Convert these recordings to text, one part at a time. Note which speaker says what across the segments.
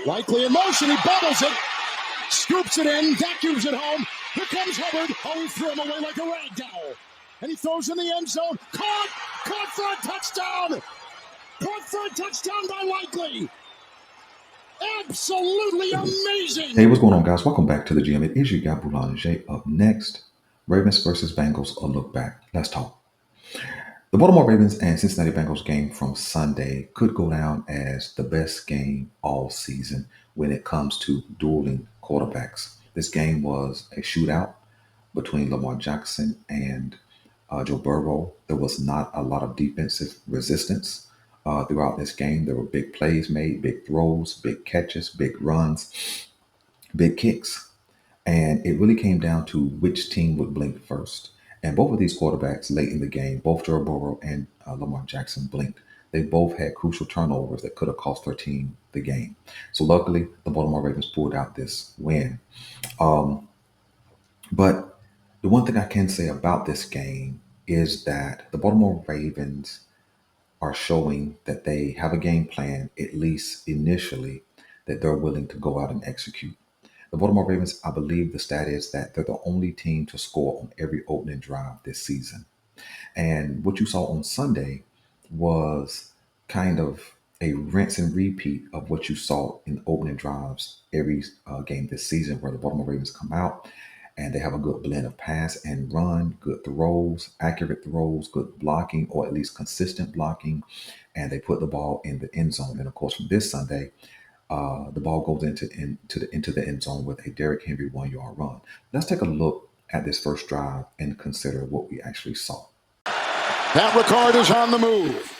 Speaker 1: Likely in motion, he bubbles it, scoops it in, vacuums it home. Here comes Hubbard. Oh, he threw him away like a rag doll. And he throws in the end zone. Caught for a touchdown. Caught for a touchdown by Likely. Absolutely amazing.
Speaker 2: Hey, what's going on, guys? Welcome back to the gym. It is your guy, Boulanger. Up next, Ravens versus Bengals, a look back. Let's talk. The Baltimore Ravens and Cincinnati Bengals game from Sunday could go down as the best game all season when it comes to dueling quarterbacks. This game was a shootout between Lamar Jackson and Joe Burrow. There was not a lot of defensive resistance throughout this game. There were big plays made, big throws, big catches, big runs, big kicks. And it really came down to which team would blink first. And both of these quarterbacks late in the game, both Joe Burrow and Lamar Jackson blinked. They both had crucial turnovers that could have cost their team the game. So luckily, the Baltimore Ravens pulled out this win. But the one thing I can say about this game is that the Baltimore Ravens are showing that they have a game plan, at least initially, that they're willing to go out and execute. The Baltimore Ravens, I believe the stat is that they're the only team to score on every opening drive this season. And what you saw on Sunday was kind of a rinse and repeat of what you saw in opening drives every game this season, where the Baltimore Ravens come out and they have a good blend of pass and run, good throws, accurate throws, good blocking, or at least consistent blocking, and they put the ball in the end zone. And of course, from this Sunday, the ball goes into the end zone with a Derrick Henry 1-yard run. Let's take a look at this first drive and consider what we actually saw.
Speaker 1: That Ricard is on the move.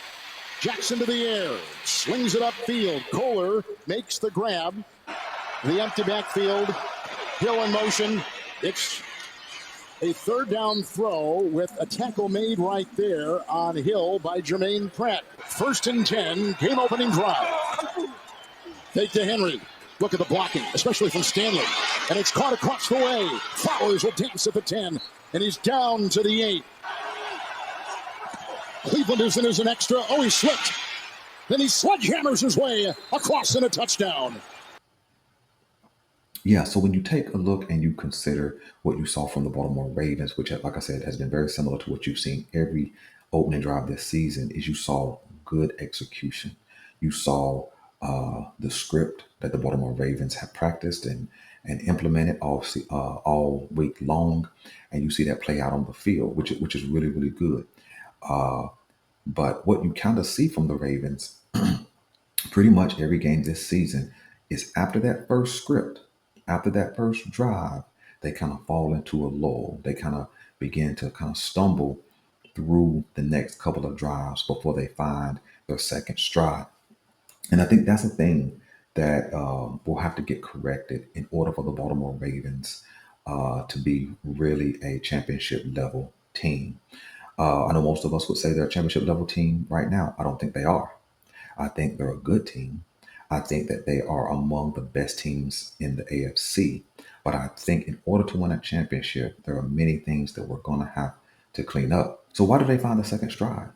Speaker 1: Jackson to the air, slings it upfield. Kohler makes the grab. The empty backfield, Hill in motion. It's a third down throw with a tackle made right there on Hill by Jermaine Pratt. 1st and 10, game opening drive. Fake to Henry. Look at the blocking, especially from Stanley. And it's caught across the way. Flowers will dance at the 10, and he's down to the 8. Cleveland is in as an extra. Oh, he slipped. Then he sledgehammers his way across in a touchdown.
Speaker 2: Yeah, so when you take a look and you consider what you saw from the Baltimore Ravens, which, like I said, has been very similar to what you've seen every opening drive this season, is you saw good execution. You saw the script that the Baltimore Ravens have practiced and implemented all week long, and you see that play out on the field, which is really, really good. But what you kind of see from the Ravens pretty much every game this season is after that first script, after that first drive, they kind of fall into a lull. They kind of begin to kind of stumble through the next couple of drives before they find their second stride. And I think that's a thing that will have to get corrected in order for the Baltimore Ravens to be really a championship level team. I know most of us would say they're a championship level team right now. I don't think they are. I think they're a good team. I think that they are among the best teams in the AFC. But I think in order to win a championship, there are many things that we're going to have to clean up. So why do they find the second stride?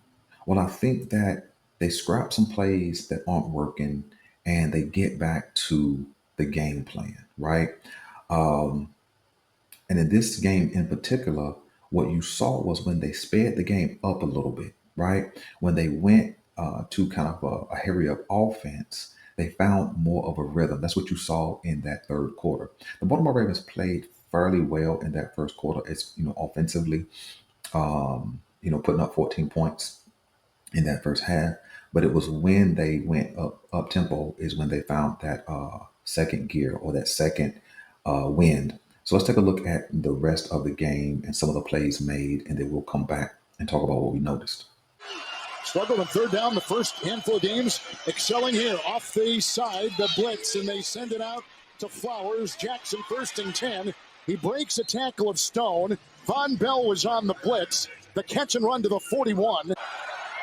Speaker 2: Well, I think that they scrap some plays that aren't working and they get back to the game plan, right? And in this game in particular, what you saw was when they sped the game up a little bit, right? When they went to kind of a hurry up offense, they found more of a rhythm. That's what you saw in that third quarter. The Baltimore Ravens played fairly well in that first quarter. It's, offensively, putting up 14 points in that first half. But it was when they went up tempo is when they found that second gear or that second wind. So let's take a look at the rest of the game and some of the plays made, and then we'll come back and talk about what we noticed.
Speaker 1: Struggled on third down the first handful of games. Excelling here off the side, the blitz, and they send it out to Flowers. Jackson 1st and 10. He breaks a tackle of Stone. Von Bell was on the blitz. The catch and run to the 41.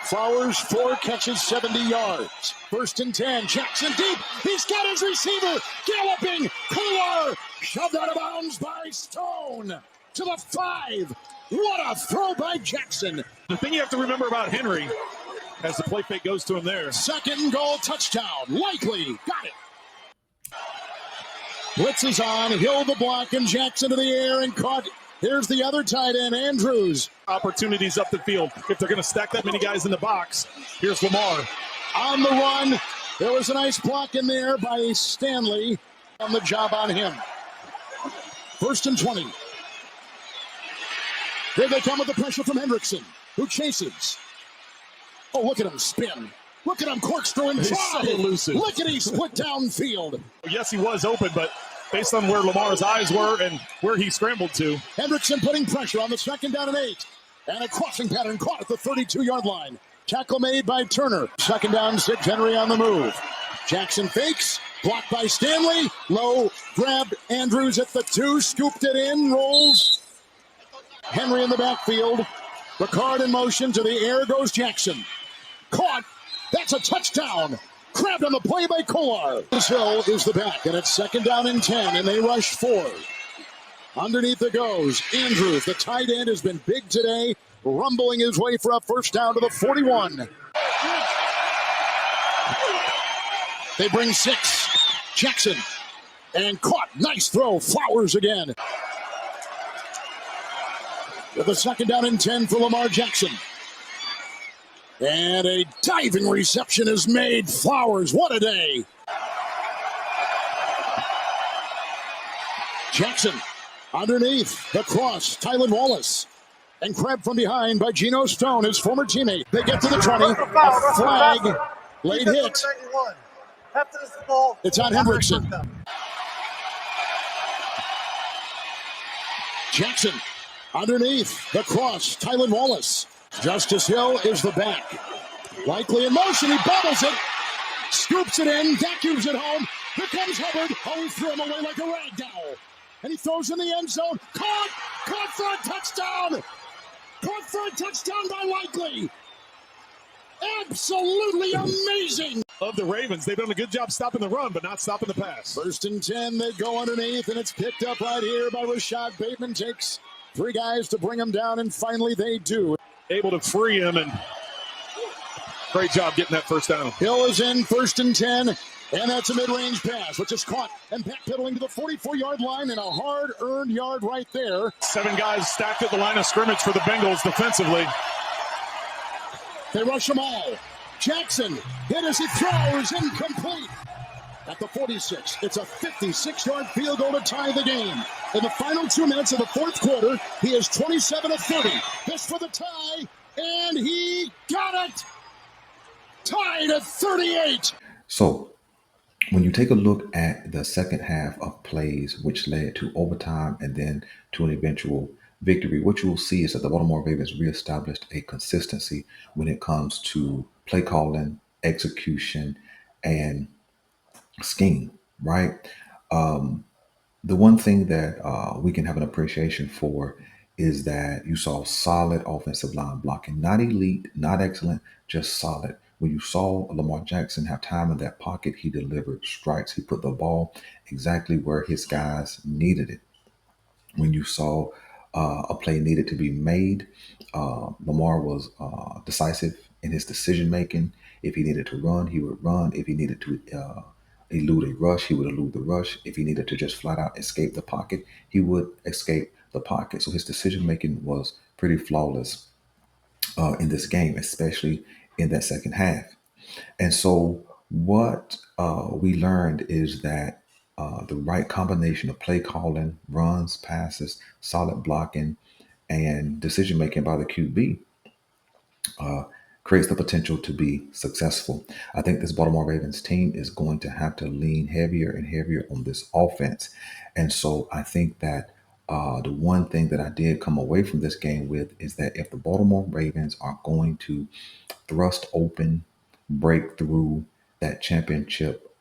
Speaker 1: Flowers, 4 catches, 70 yards. 1st and 10. Jackson deep. He's got his receiver. Galloping. Couloir. Shoved out of bounds by Stone. To the 5. What a throw by Jackson.
Speaker 3: The thing you have to remember about Henry, as the play fake goes to him there.
Speaker 1: 2nd and goal, touchdown. Likely. Got it. Blitz is on. Hill the block and Jackson to the air and caught. Here's the other tight end, Andrews.
Speaker 3: Opportunities up the field. If they're going to stack that many guys in the box, here's Lamar.
Speaker 1: On the run. There was a nice block in there by Stanley. On the job on him. 1st and 20. Here they come with the pressure from Hendrickson, who chases. Oh, look at him spin. Look at him corkscrew and
Speaker 3: He's
Speaker 1: try.
Speaker 3: so elusive.
Speaker 1: Look at he split downfield.
Speaker 3: Yes, he was open, but based on where Lamar's eyes were and where he scrambled to.
Speaker 1: Hendrickson putting pressure on the 2nd down and 8. And a crossing pattern caught at the 32-yard line. Tackle made by Turner. 2nd down, 6. Henry on the move. Jackson fakes. Blocked by Stanley. Low. Grabbed Andrews at the 2. Scooped it in. Rolls. Henry in the backfield. Ricard in motion. To the air goes Jackson. Caught. That's a touchdown. Grabbed on the play by Kolar. This Hill is the back, and it's 2nd down and 10, and they rush 4. Underneath it goes Andrews. The tight end has been big today, rumbling his way for a 1st down to the 41. They bring 6. Jackson. And caught. Nice throw. Flowers again. With a 2nd down and 10 for Lamar Jackson. And a diving reception is made. Flowers, what a day. Jackson underneath the cross. Tylan Wallace. And grabbed from behind by Geno Stone, his former teammate. They get to the 20. A flag. Late hit. It's on Hendrickson. Jackson underneath the cross. Tylan Wallace. Justice Hill is the back. Likely in motion. He bobbles it. Scoops it in. Vacuums it home. Here comes Hubbard. Oh, he threw him away like a rag doll. And he throws in the end zone. Caught! Caught for a touchdown! Caught for a touchdown by Likely. Absolutely amazing.
Speaker 3: Of the Ravens, they've done a good job stopping the run, but not stopping the pass.
Speaker 1: 1st and 10, they go underneath, and it's picked up right here by Rashad Bateman. Takes 3 guys to bring him down, and finally they do.
Speaker 3: Able to free him, and great job getting that 1st down.
Speaker 1: Hill is in 1st and 10, and that's a mid-range pass, which is caught and backpedaling to the 44-yard line, and a hard-earned yard right there.
Speaker 3: 7 guys stacked at the line of scrimmage for the Bengals defensively.
Speaker 1: They rush them all. Jackson hit as he throws, incomplete. At the 46, it's a 56-yard field goal to tie the game. In the final 2 minutes of the 4th quarter, he is 27 of 30. This for the tie, and he got it! Tied at 38.
Speaker 2: So, when you take a look at the second half of plays, which led to overtime and then to an eventual victory, what you will see is that the Baltimore Ravens reestablished a consistency when it comes to play calling, execution, and scheme, right? The one thing that we can have an appreciation for is that you saw solid offensive line blocking, not elite, not excellent, just solid. When you saw Lamar Jackson have time in that pocket, he delivered strikes. He put the ball exactly where his guys needed it. When you saw a play needed to be made, Lamar was decisive in his decision making. If he needed to run, he would run. If he needed to elude a rush, he would elude the rush. If he needed to just flat out escape the pocket, he would escape the pocket. So his decision making was pretty flawless in this game, especially in that second half. And so what we learned is that the right combination of play calling, runs, passes, solid blocking, and decision making by the QB creates the potential to be successful. I think this Baltimore Ravens team is going to have to lean heavier and heavier on this offense. And so I think that the one thing that I did come away from this game with is that if the Baltimore Ravens are going to thrust open, break through that championship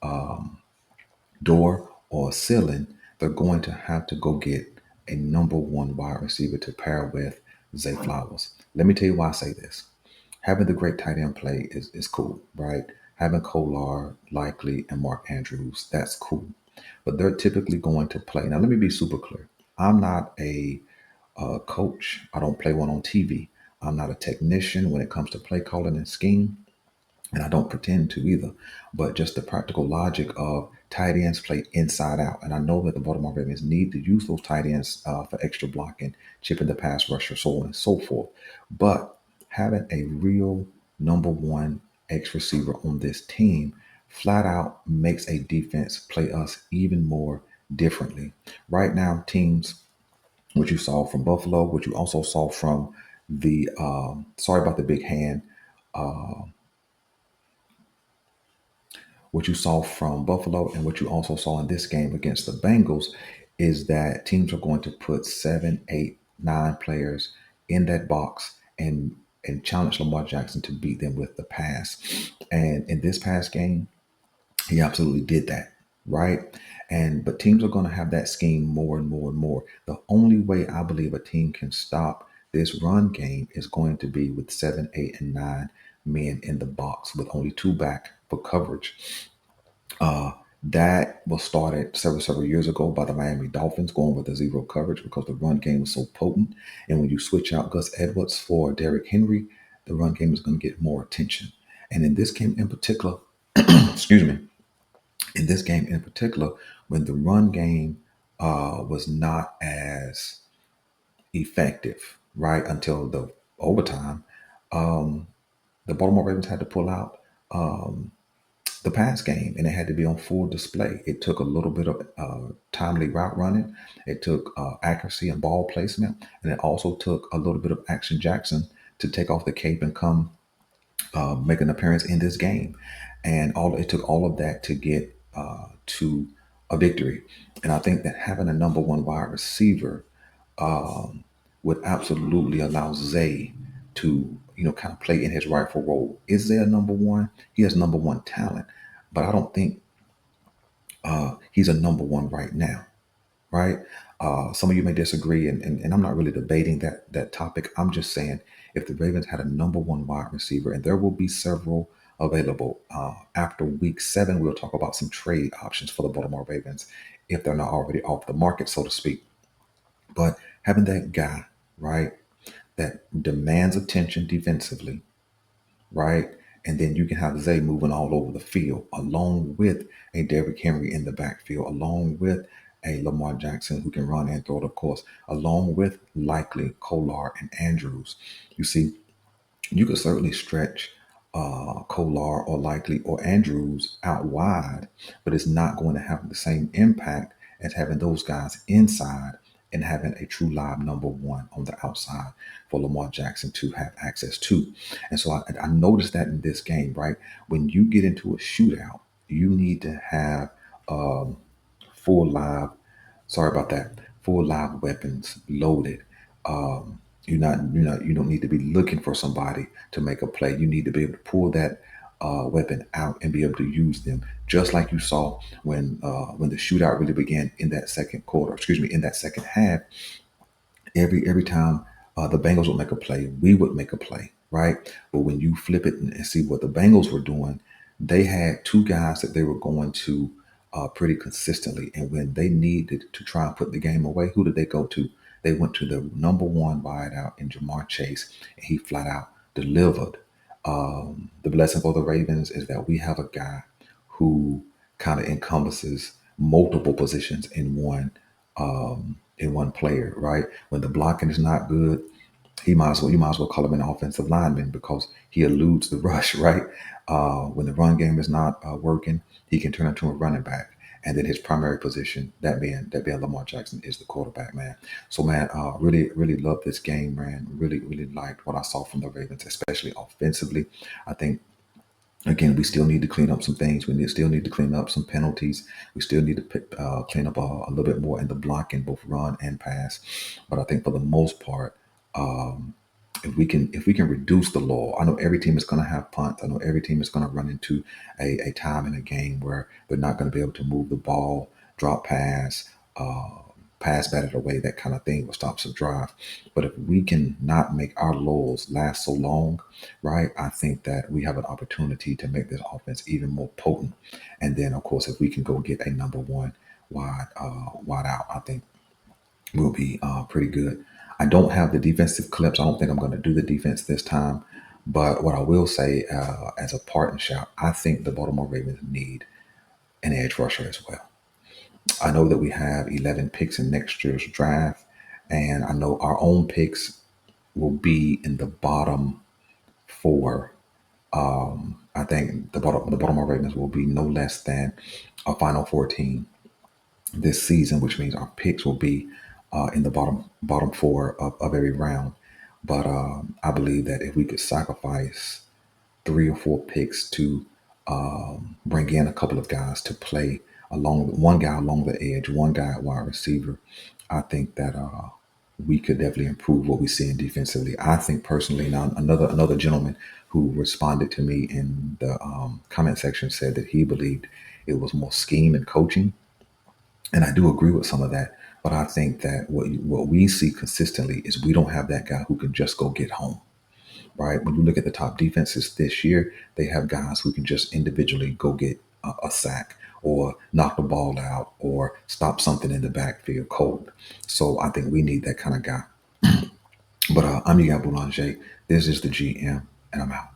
Speaker 2: door or ceiling, they're going to have to go get a number 1 wide receiver to pair with Zay Flowers. Let me tell you why I say this. Having the great tight end play is cool, right? Having Kolar, Likely, and Mark Andrews, that's cool. But they're typically going to play. Now, let me be super clear. I'm not a coach. I don't play one on TV. I'm not a technician when it comes to play calling and scheme. And I don't pretend to either. But just the practical logic of tight ends play inside out. And I know that the Baltimore Ravens need to use those tight ends for extra blocking, chipping the pass rusher, so on and so forth. But having a real number one X receiver on this team flat out makes a defense play us even more differently. Right now, teams, what you saw from Buffalo, what you also saw from the, sorry about the big hand, what you saw from Buffalo and what you also saw in this game against the Bengals is that teams are going to put 7, 8, 9 players in that box and challenge Lamar Jackson to beat them with the pass. And in this past game, he absolutely did that, right? And but teams are going to have that scheme more and more and more. The only way I believe a team can stop this run game is going to be with 7, 8, and 9 men in the box with only 2 back for coverage. That was started several years ago by the Miami Dolphins going with the zero coverage because the run game was so potent. And when you switch out Gus Edwards for Derrick Henry, the run game is going to get more attention. And in this game in particular, excuse me, in this game in particular, when the run game was not as effective, right, until the overtime, the Baltimore Ravens had to pull out the pass game, and it had to be on full display. It took a little bit of timely route running. It took accuracy and ball placement, and it also took a little bit of Action Jackson to take off the cape and come make an appearance in this game. And all it took all of that to get to a victory. And I think that having a number one wide receiver would absolutely allow Zay to, kind of play in his rightful role. Is Zay a number one? He has number one talent, but I don't think he's a number one right now, right? Some of you may disagree, and I'm not really debating that topic. I'm just saying if the Ravens had a number one wide receiver, and there will be several available after week 7, we'll talk about some trade options for the Baltimore Ravens if they're not already off the market, so to speak. But having that guy, right, that demands attention defensively, right? And then you can have Zay moving all over the field, along with a Derrick Henry in the backfield, along with a Lamar Jackson who can run and throw it, of course, along with likely Kolar and Andrews. You see, you could certainly stretch Kolar or likely or Andrews out wide, but it's not going to have the same impact as having those guys inside and having a true live number one on the outside for Lamar Jackson to have access to. And so I noticed that in this game, right? When you get into a shootout, you need to have full live, sorry about that, full live weapons loaded. You don't need to be looking for somebody to make a play. You need to be able to pull that weapon out and be able to use them, just like you saw when the shootout really began in that second quarter. Excuse me, in that second half. Every time the Bengals would make a play, we would make a play, right? But when you flip it and see what the Bengals were doing, they had 2 guys that they were going to pretty consistently. And when they needed to try and put the game away, who did they go to? They went to the number one wideout in Jamar Chase, and he flat out delivered. The blessing for the Ravens is that we have a guy who kind of encompasses multiple positions in one player, right? When the blocking is not good, you might as well call him an offensive lineman because he eludes the rush, right? When the run game is not working, he can turn into a running back. And then his primary position, that being Lamar Jackson, is the quarterback, man. So, man, really love this game, man. Really liked what I saw from the Ravens, especially offensively. I think, again, we still need to clean up some things. Still need to clean up some penalties. We still need to clean up a little bit more in the blocking, both run and pass. But I think for the most part, if we can reduce the law, I know every team is going to have punts. I know every team is going to run into a time in a game where they're not going to be able to move the ball, drop pass, pass batted away, that kind of thing will stop some drive. But if we can not make our laws last so long, right, I think that we have an opportunity to make this offense even more potent. And then, of course, if we can go get a number one wide out, I think we'll be pretty good. I don't have the defensive clips. I don't think I'm going to do the defense this time. But what I will say as a partnership, I think the Baltimore Ravens need an edge rusher as well. I know that we have 11 picks in next year's draft, and I know our own picks will be in the bottom four. I think the Baltimore Ravens will be no less than a Final 14 this season, which means our picks will be in the bottom four of every round. But I believe that if we could sacrifice 3 or 4 picks to bring in a couple of guys to play along, one guy along the edge, one guy at wide receiver, I think that we could definitely improve what we see in defensively. I think personally, now another gentleman who responded to me in the comment section said that he believed it was more scheme and coaching, and I do agree with some of that. But I think that what we see consistently is we don't have that guy who can just go get home, right? When you look at the top defenses this year, they have guys who can just individually go get a sack or knock the ball out or stop something in the backfield cold. So I think we need that kind of guy. But I'm your guy, Boulanger. This is the GM, and I'm out.